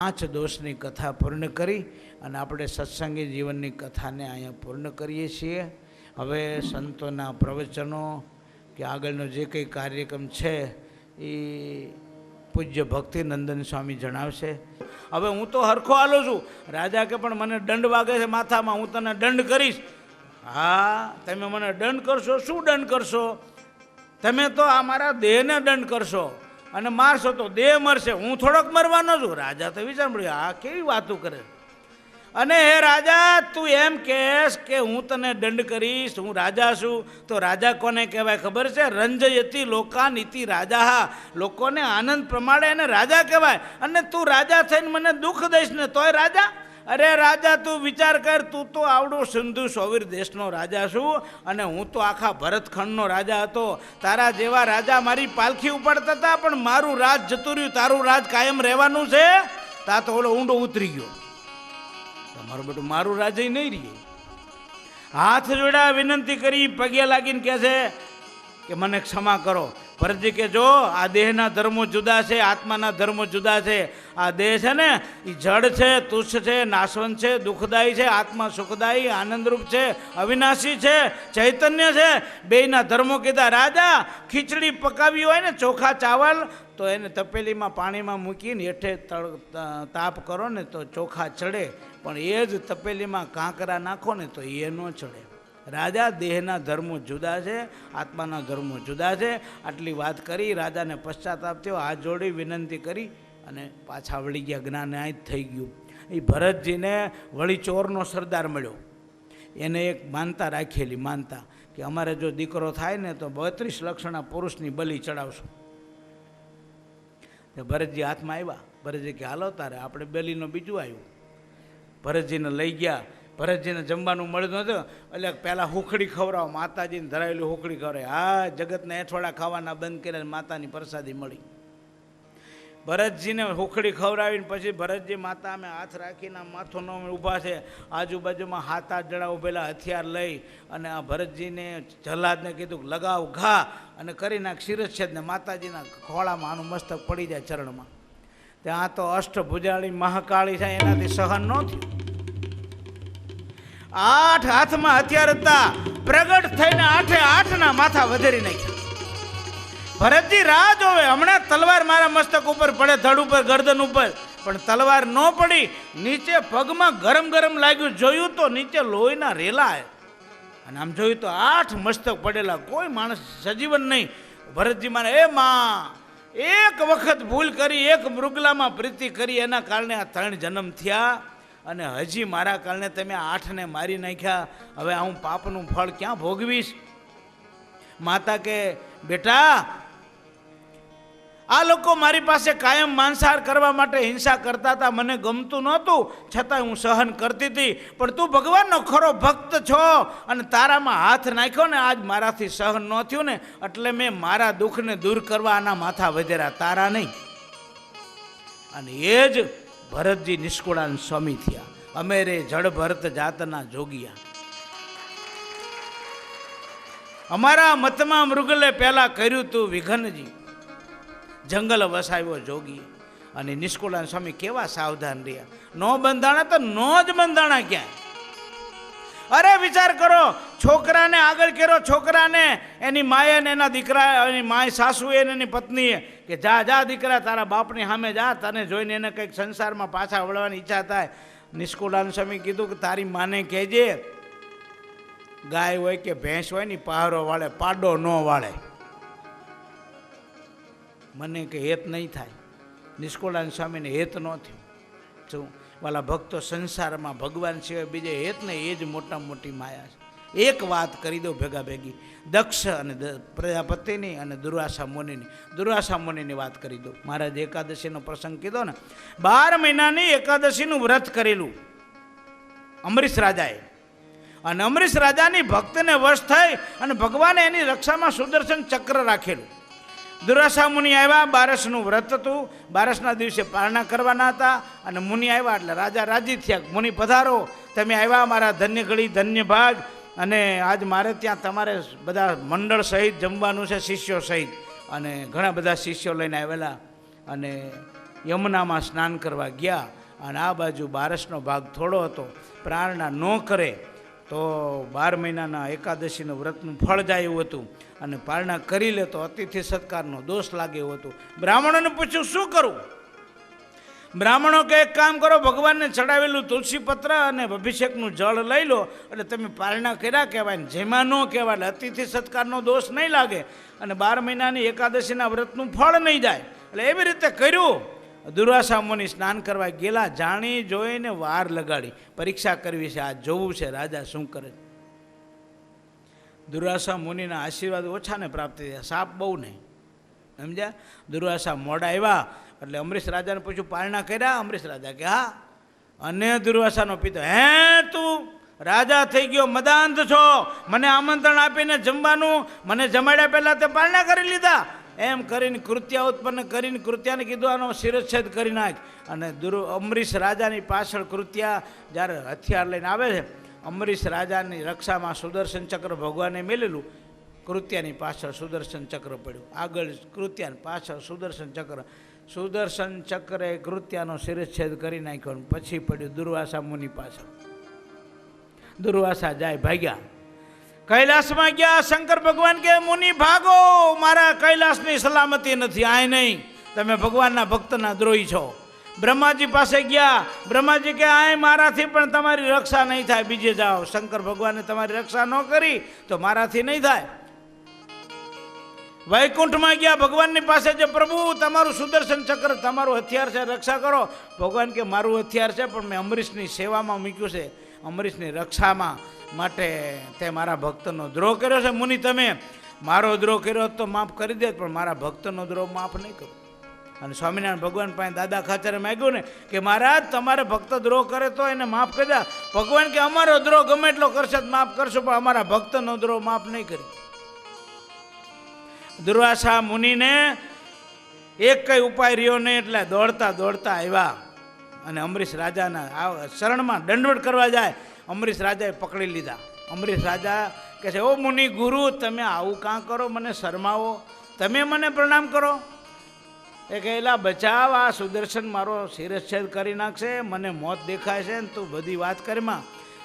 પાંચ દોષની કથા પૂર્ણ કરી અને આપણે સત્સંગી જીવનની કથાને અહીંયા પૂર્ણ કરીએ છીએ. હવે સંતોના પ્રવચનો કે આગળનો જે કંઈ કાર્યક્રમ છે એ પૂજ્ય ભક્તિનંદન સ્વામી જણાવશે. હવે હું તો હરખો હાલું છું. રાજા કે પણ મને દંડ વાગે છે માથામાં, હું તને દંડ કરીશ. હા, તમે મને દંડ કરશો. શું દંડ કરશો? તમે તો આ મારા દેહને દંડ કરશો અને મારશો તો દેહ મરશે, હું થોડોક મરવાનો છું. રાજા તો વિચાર પડ્યો, આ કેવી વાતો કરે. અને હે રાજા, તું એમ કહેશ કે હું તને દંડ કરીશ, હું રાજા છું. તો રાજા કોને કહેવાય ખબર છે? રંજયતિ લોકાનીતિ રાજા. લોકોને આનંદ પ્રમાણે એને રાજા કહેવાય. અને તું રાજા થઈને મને દુઃખ દઈશ ને તોય રાજા? અરે રાજા, તું વિચાર કર, તું તો આવડો સિંધુ સોવીર દેશનો રાજા છું અને હું તો આખા ભરતખંડનો રાજા હતો. તારા જેવા રાજા મારી પાલખી ઉપાડતા હતા, પણ મારું રાજ જતું રહ્યું. તારું રાજ કાયમ રહેવાનું છે. તા તો ઓલો ઊંડો ઉતરી ગયો. તમારું બધું મારું રાજ નહીં રહીએ. હાથ જોડા વિનંતી કરી, પગે લાગીને કહે છે કે મને ક્ષમા કરો. ભરતજી કે જો આ દેહના ધર્મો જુદા છે, આત્માના ધર્મો જુદા છે. આ દેહ છે ને એ જડ છે, તુચ્છ છે, નાશવંત છે, દુઃખદાયી છે. આત્મા સુખદાયી આનંદરૂપ છે, અવિનાશી છે, ચૈતન્ય છે. બેયના ધર્મો કીધા. રાજા, ખીચડી પકાવી હોય ને ચોખા ચાવલ, તો એને તપેલીમાં પાણીમાં મૂકીને હેઠે તાપ કરો ને તો ચોખા ચડે, પણ એ જ તપેલીમાં કાંકરા નાખો ને તો એ ન ચડે. રાજા, દેહના ધર્મો જુદા છે, આત્માના ધર્મો જુદા છે. આટલી વાત કરી. રાજાને પશ્ચાતાપ થયો, હાથ જોડી વિનંતી કરી અને પાછા વળી ગયા. જ્ઞાન આ જ થઈ ગયું. એ ભરતજીને વળી ચોરનો સરદાર મળ્યો. એને એક માનતા રાખેલી, માનતા કે અમારે જો દીકરો થાય ને તો 32 લક્ષણા પુરુષની બલિ ચડાવશું. ભરતજી હાથમાં આવ્યા. ભરતજી કે હાલો તારે આપણે બલિનું બીજું આવ્યું. ભરતજીને લઈ ગયા. ભરતજીને જમવાનું મળ્યું નહોતું એટલે પહેલાં હુખડી ખવડાવો, માતાજીને ધરાવેલી હુખડી ખવડાવે. હા, જગતને એઠવાડા ખાવાના બંધ કર્યા, માતાની પ્રસાદી મળી. ભરતજીને હુખડી ખવડાવીને પછી ભરતજી માતા અમે હાથ રાખીને માથું ન ઊભા છે. આજુબાજુમાં 7-8 જણા ઉભેલા હથિયાર લઈ અને આ ભરતજીને જલ્લાદને કીધું લગાવ ઘા અને કરી નાખ શિરચ્છેદને. માતાજીના ખોળામાં આનું મસ્તક પડી જાય ચરણમાં. ત્યાં તો અષ્ટભુજાળી મહાકાળી છે, એનાથી સહન ન થયું. 8 હાથમાં હથિયાર હતા. પ્રગટ થઈને 8 માથા વધેરી નાખ્યા. ભરતજી રાહ જોવે, હમણાં તલવાર મારા મસ્તક ઉપર પડે, ધડ ઉપર, ગરદન ઉપર, પણ તલવાર ન પડી. નીચે પગમાં ગરમ ગરમ લાગ્યું. જોયું તો નીચે લોહીના રેલા, અને આમ જોયું તો 8 મસ્તક પડેલા, કોઈ માણસ સજીવન નહીં. ભરતજી માને, એ માં, એક વખત ભૂલ કરી, એક મૃગલામાં પ્રીતિ કરી, એના કારણે આ 3 જન્મ થયા અને હજી મારા કારણે તમે 8ને મારી નાખ્યા. હવે હું પાપનું ફળ ક્યાં ભોગવીશ? માતા કે બેટા, આ લોકો મારી પાસે કાયમ માંસાહાર કરવા માટે હિંસા કરતા હતા. મને ગમતું નહોતું, છતાં હું સહન કરતી હતી. પણ તું ભગવાનનો ખરો ભક્ત છો અને તારામાં હાથ નાખ્યો ને આજ મારાથી સહન ન થયું ને, એટલે મેં મારા દુઃખને દૂર કરવા આના માથા વધેરા, તારા નહીં. અને એ જ ભરતજી નિષ્કુળાન સ્વામી થયા. અમે રે જડ ભરત જાતના જોગિયા. અમારા મતમાં મૃગલે પહેલા કર્યું તું વિઘનજી, જંગલ વસાવ્યો જોગી. અને નિષ્કુળાન સ્વામી કેવા સાવધાન રહ્યા. નો બંધાણા તો નો જ બંધાણા ક્યાંય. અરે વિચાર કરો, છોકરાને આગળ કર્યો, છોકરાને એની માએ ને એના દીકરા, એની માએ સાસુએ ને એની પત્નીએ કે જા જા દીકરા, તારા બાપની સામે જા, તને જોઈને એને કંઈક સંસારમાં પાછા વળવાની ઈચ્છા થાય. નિષ્કુળાન સ્વામી કીધું કે તારી માને કહેજે, ગાય હોય કે ભેંસ હોય ને પહારો વાળે, પાડો ન વાળે. મને કે હેત નહીં થાય. નિષ્કુળાન સ્વામીને હેત ન થયું. શું વાલા ભક્તો, સંસારમાં ભગવાન સિવાય બીજે હેત ને એ જ મોટા મોટી માયા છે. એક વાત કરી દો ભેગા ભેગી, દક્ષ અને પ્રજાપતિની અને દુર્વાસા મુનિની. દુર્વાસા મુનિની વાત કરી દો. મહારાજ એકાદશીનો પ્રસંગ કીધો ને, 12 મહિનાની એકાદશીનું વ્રત કરેલું અમરીશ રાજાએ. અને અમરીશ રાજાની ભક્તને વશ થઈ અને ભગવાને એની રક્ષામાં સુદર્શન ચક્ર રાખેલું. દુર્વાસા મુનિ આવ્યા, 12નું વ્રત હતું, 12ના દિવસે પારણા કરવાના હતા. અને મુનિ આવ્યા એટલે રાજા રાજી થયા. મુનિ પધારો, તમે આવ્યા, મારા ધન્ય ઘડી, ધન્ય ભાગ. અને આજ મારે ત્યાં તમારે બધા મંડળ સહિત જમવાનું છે, શિષ્યો સહિત. અને ઘણા બધા શિષ્યો લઈને આવેલા. અને યમુનામાં સ્નાન કરવા ગયા અને આ બાજુ બારસનો ભાગ થોડો હતો, પ્રાર્થના ન કરે તો 12 મહિનાના એકાદશીનું વ્રતનું ફળ જાય એવું હતું, અને પારણા કરી લે તો અતિથિ સત્કારનો દોષ લાગે એવું હતું. બ્રાહ્મણોને પૂછ્યું શું કરું? બ્રાહ્મણો કે એક કામ કરો, ભગવાનને ચડાવેલું તુલસી પત્ર અને અભિષેકનું જળ લઈ લો એટલે તમે પારણા કર્યા કહેવાય, જેમાં ન કહેવાય એટલે અતિથિ સત્કારનો દોષ નહીં લાગે અને 12 મહિનાની એકાદશીના વ્રતનું ફળ નહીં જાય. એટલે એવી રીતે કર્યું. દુર્વાસા મુનિ સ્નાન કરવા ગયેલા, જાણી જોઈને વાર લગાડી પરીક્ષા કરવી છે, આ જોવું છે રાજા શું કરે. દુર્વાસા મુનિના આશીર્વાદ ઓછાને પ્રાપ્ત થયા, સાપ બહુ નહીં, સમજ્યા? દુર્વાસા મોડા આવ્યા એટલે અમરીશ રાજાને પૂછ્યું પારણા કર્યા? અમરીશ રાજા કે હા. અને દુર્વાસાનો પિતા, હે તું રાજા થઈ ગયો, મદાંધ છો, મને આમંત્રણ આપીને જમવાનું, મને જમાડ્યા પહેલાં તે પારણા કરી લીધા? એમ કરીને કૃત્યા ઉત્પન્ન કરીને કૃત્યાને કીધું આનો શિરચ્છેદ કરી નાખ. અને અમરીશ રાજાની પાછળ કૃત્યા જ્યારે હથિયાર લઈને આવે છે, અમરીશ રાજાની રક્ષામાં સુદર્શન ચક્ર ભગવાને મેલેલું, કૃત્યાની પાછળ સુદર્શન ચક્ર પડ્યું, આગળ કૃત્યાની પાછળ સુદર્શન ચક્ર. સુદર્શન ચક્રે કૃત્યાનો શિરચ્છેદ કરી નાખ્યો, પછી પડ્યું દુર્વાસા મુનિ પાછળ. દુર્વાસા જાય ભાગ્યા, કૈલાસમાં ગયા. શંકર ભગવાન કે મુનિ ભાગો, મારા કૈલાસની સલામતી નથી, આય નહીં, તમે ભગવાનના ભક્તના દ્રોહી છો. બ્રહ્માજી પાસે ગયા, બ્રહ્માજી કે આય મારાથી પણ તમારી રક્ષા નહીં થાય, બીજે જાઓ. શંકર ભગવાને તમારી રક્ષા ન કરી તો મારાથી નહીં થાય. વૈકુંઠમાં ગયા, ભગવાનની પાસે જે પ્રભુ તમારું સુદર્શન ચક્ર તમારું હથિયાર છે, રક્ષા કરો. ભગવાન કે મારું હથિયાર છે પણ મેં અમરીશની સેવામાં મૂક્યું છે, અમરીશની રક્ષામાં માટે તે મારા ભક્તનો દ્રોહ કર્યો છે. મુનિ તમે મારો દ્રોહ કર્યો તો માફ કરી દે, પણ મારા ભક્તનો દ્રોહ માફ નહીં કરો. અને સ્વામિનારાયણ ભગવાન પાસે દાદા ખાચરે માગ્યું ને કે મહારાજ તમારે ભક્ત દ્રોહ કરે તો એને માફ કરી દે. ભગવાન કે અમારો દ્રોહ ગમે એટલો કરશે માફ કરશો, પણ અમારા ભક્તનો દ્રોહ માફ નહીં કરી. દુર્વાસા મુનિને એક કઈ ઉપાય રહ્યો નહીં, એટલે દોડતા દોડતા આવ્યા અને અમરીશ રાજાના શરણમાં દંડવટ કરવા જાય. અમરીશ રાજાએ પકડી લીધા. અમરીશ રાજા કહે છે, ઓ મુનિ ગુરુ, તમે આવું કાં કરો, મને શરમાવો, તમે મને પ્રણામ કરો. એ કહેલા બચાવ, આ સુદર્શન મારો શિરચ્છેદ કરી નાખશે, મને મોત દેખાય છે ને તું બધી વાત કરીમાં.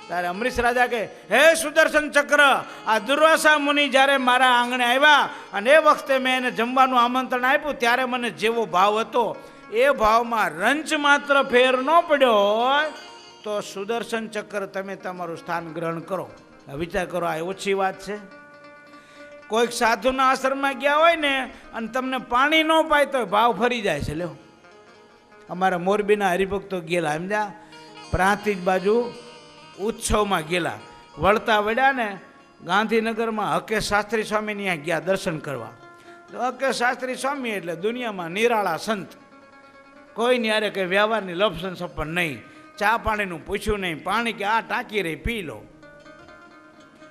ત્યારે અમરીશ રાજા કે હે સુદર્શન ચક્ર, આ દુર્વાસા મુનિ જ્યારે મારા આંગણે આવ્યા અને એ વખતે મેં એને જમવાનું આમંત્રણ આપ્યું, ત્યારે મને જેવો ભાવ હતો એ ભાવમાં રંચ માત્ર ફેર ન પડ્યો હોય તો સુદર્શન ચક્ર તમે તમારું સ્થાન ગ્રહણ કરો. વિચાર કરો, આ ઓછી વાત છે? કોઈક સાધુના આશ્રમમાં ગયા હોય ને અને તમને પાણી ન પાય તો ભાવ ફરી જાય છે. લ્યો, અમારા મોરબીના હરિભક્તો ગયેલા, સમજ્યા, પ્રાંતિજ બાજુ ઉત્સવમાં ગયેલા, વળતા વળ્યા ને ગાંધીનગરમાં હકે શાસ્ત્રી સ્વામીની ત્યાં ગયા દર્શન કરવા. તો હકે શાસ્ત્રી સ્વામી એટલે દુનિયામાં નિરાળા સંત, કોઈની યારે કંઈ વ્યવહારની લપસન સપન નહીં, ચા પાણીનું પૂછ્યું નહીં, પાણી કે આ ટાંકી રહી પી લો.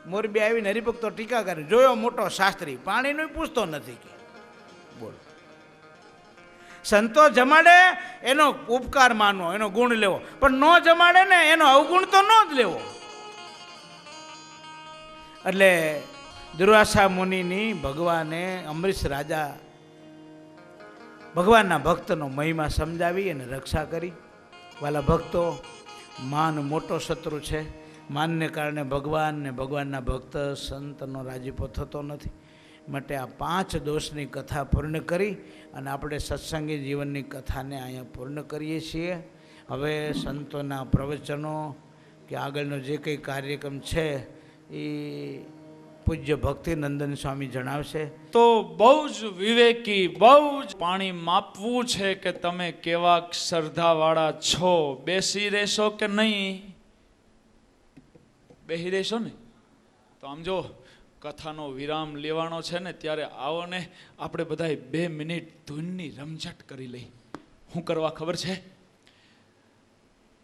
મોરબી આવીને હરિભક્તો ટીકા કરે, જોયો મોટો શાસ્ત્રી, પાણીનું પૂછતો નથી કે. બોલો, સંતો જમાડે એનો ઉપકાર માનવો, એનો ગુણ લેવો, પણ ન જમાડે ને એનો અવગુણ તો ન જ લેવો. એટલે દુર્વાસા મુનિની ભગવાને અમરીશ રાજા ભગવાનના ભક્તનો મહિમા સમજાવી અને રક્ષા કરી. વાલા ભક્તો, માન મોટો શત્રુ છે. માનને કારણે ભગવાન ને ભગવાનના ભક્ત સંતનો રાજીપો થતો નથી. માટે આ 5 દોષની કથા પૂર્ણ કરી અને આપણે સત્સંગી જીવનની કથાને અહીંયા પૂર્ણ કરીએ છીએ. હવે સંતોના પ્રવચનો કે આગળનો જે કંઈ કાર્યક્રમ છે એ પૂજ્ય ભક્તિનંદન સ્વામી જણાવશે. તો બહુ જ વિવેકી, બહુ જ પાણી માપવું છે કે તમે કેવા શ્રદ્ધાવાળા છો. બેસી રહેશો કે નહીં? બેસી રહેશો ને? તો આમ જો કથાનો વિરામ લેવાનો છે ને, ત્યારે આવો ને આપણે બધાએ 2 મિનિટ ધૂનની રમઝટ કરી લઈ. શું કરવા ખબર છે?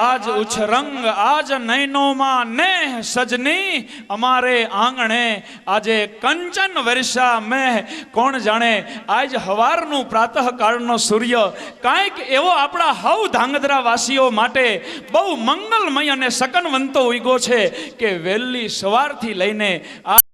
આજ ઉછરંગ આજ નૈનોમાં નેહ સજની અમારે આંગણે આજે કંચન વર્ષા મેં કોણ જાણે આજ હવારનું પ્રાતઃકાળનો સૂર્ય કાંઈક એવો આપણા હવ ધાંગધ્રા વાસીઓ માટે બહુ મંગલમય અને શકનવંતો ઉગ્યો છે કે વહેલી સવારથી લઈને આ